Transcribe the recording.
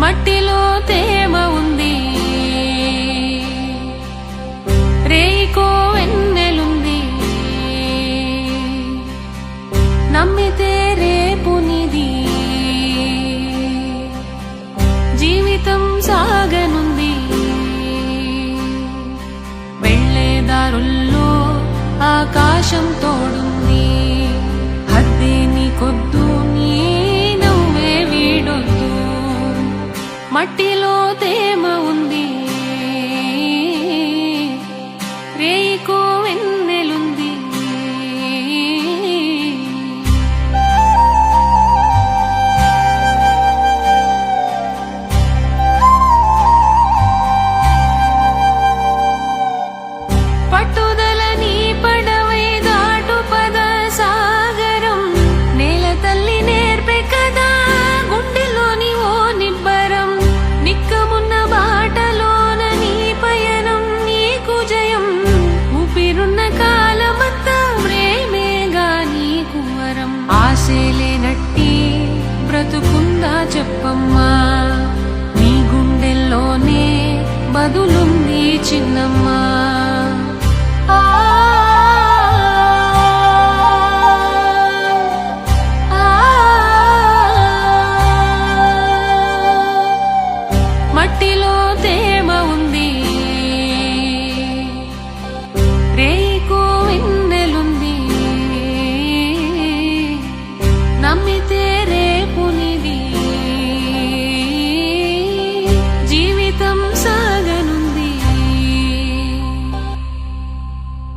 మట్టిలో తేమ ఉంది, రేయికో వెన్నెలుంది, నమ్మితే రేపునిది, జీవితం సాగనుంది. వెళ్ళేదారుల్లో ఆకాశం తోడుంది, హద్దే నీకొద్దు, నీ నువ్వే వీడొద్దు. మట్టిలో తేమ ఉంది, రేయికో వెన్నెలుంది. పట్టుదల నీ పడవై దాటు పద సాగరం, నేల తల్లి నేర్పే కదా గుండెలోని ఓ నిబ్బరం. నిక్కమున్న బాటలోన నీ పయనం, నీకు జయం. ఊపిరున్న కాలమంతా ప్రేమేగా నీకు వరం. ఆశలేనట్టి బ్రతుకుందా చెప్పమ్మా, నీ గుండెల్లోనే బదులుంది చిన్నమ్మా.